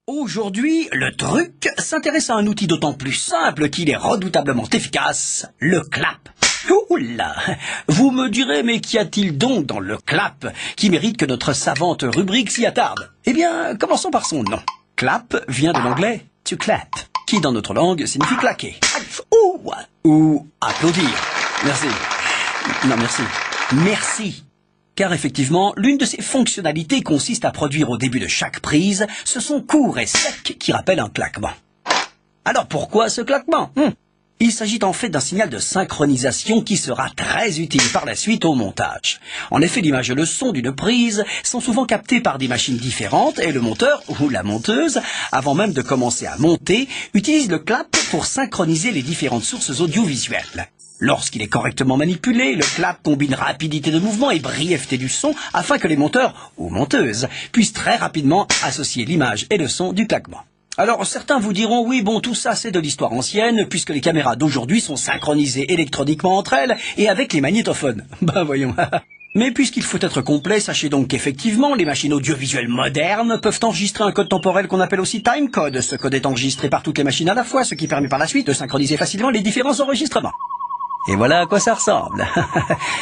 Aujourd'hui, le truc s'intéresse à un outil d'autant plus simple qu'il est redoutablement efficace, le clap. Oula! Vous me direz, mais qu'y a-t-il donc dans le clap qui mérite que notre savante rubrique s'y attarde? Eh bien, commençons par son nom. Clap vient de l'anglais to clap, qui dans notre langue signifie claquer. Ou applaudir. Merci. Non, merci. Merci. Car effectivement, l'une de ses fonctionnalités consiste à produire au début de chaque prise ce son court et sec qui rappelle un claquement. Alors pourquoi ce claquement? Il s'agit en fait d'un signal de synchronisation qui sera très utile par la suite au montage. En effet, l'image et le son d'une prise sont souvent captés par des machines différentes et le monteur ou la monteuse, avant même de commencer à monter, utilise le clap pour synchroniser les différentes sources audiovisuelles. Lorsqu'il est correctement manipulé, le clap combine rapidité de mouvement et brièveté du son afin que les monteurs ou monteuses puissent très rapidement associer l'image et le son du claquement. Alors certains vous diront oui bon tout ça c'est de l'histoire ancienne puisque les caméras d'aujourd'hui sont synchronisées électroniquement entre elles et avec les magnétophones. Ben voyons. Mais puisqu'il faut être complet, sachez donc qu'effectivement les machines audiovisuelles modernes peuvent enregistrer un code temporel qu'on appelle aussi timecode. Ce code est enregistré par toutes les machines à la fois, ce qui permet par la suite de synchroniser facilement les différents enregistrements. Et voilà à quoi ça ressemble.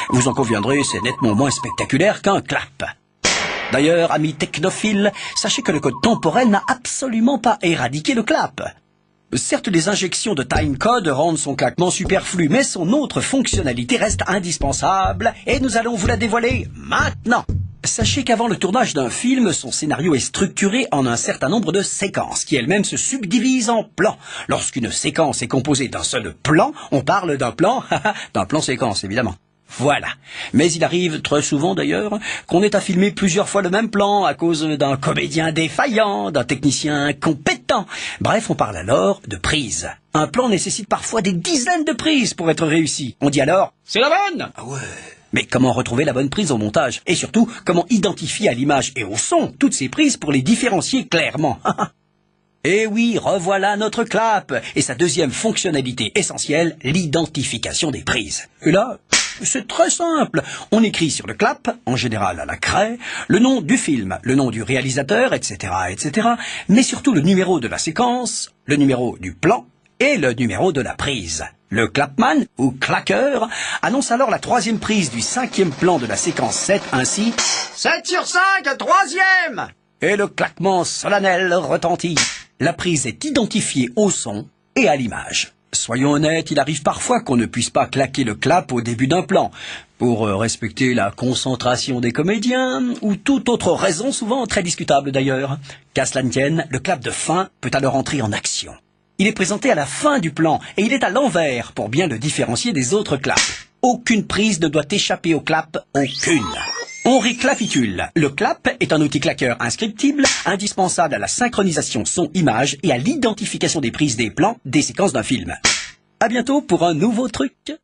Vous en conviendrez, c'est nettement moins spectaculaire qu'un clap. D'ailleurs, amis technophiles, sachez que le code temporel n'a absolument pas éradiqué le clap. Certes, les injections de timecode rendent son claquement superflu, mais son autre fonctionnalité reste indispensable, et nous allons vous la dévoiler maintenant. Sachez qu'avant le tournage d'un film, son scénario est structuré en un certain nombre de séquences, qui elles-mêmes se subdivisent en plans. Lorsqu'une séquence est composée d'un seul plan, on parle d'un plan, d'un plan séquence évidemment. Voilà. Mais il arrive très souvent d'ailleurs qu'on ait à filmer plusieurs fois le même plan à cause d'un comédien défaillant, d'un technicien incompétent. Bref, on parle alors de prise. Un plan nécessite parfois des dizaines de prises pour être réussi. On dit alors « c'est la bonne !» Ah ouais. Mais comment retrouver la bonne prise au montage? Et surtout, comment identifier à l'image et au son toutes ces prises pour les différencier clairement? Et oui, revoilà notre clap et sa deuxième fonctionnalité essentielle, l'identification des prises. Et là, c'est très simple. On écrit sur le clap, en général à la craie, le nom du film, le nom du réalisateur, etc., etc., mais surtout le numéro de la séquence, le numéro du plan et le numéro de la prise. Le clapman, ou claqueur, annonce alors la troisième prise du cinquième plan de la séquence 7, ainsi « 7 sur 5, troisième !» Et le claquement solennel retentit. La prise est identifiée au son et à l'image. Soyons honnêtes, il arrive parfois qu'on ne puisse pas claquer le clap au début d'un plan, pour respecter la concentration des comédiens, ou toute autre raison souvent très discutable d'ailleurs. Qu'à cela ne tienne, le clap de fin peut alors entrer en action. Il est présenté à la fin du plan, et il est à l'envers, pour bien le différencier des autres claps. Aucune prise ne doit échapper au clap, aucune. On récapitule. Le clap est un outil claqueur inscriptible, indispensable à la synchronisation son-image et à l'identification des prises des plans des séquences d'un film. À bientôt pour un nouveau truc.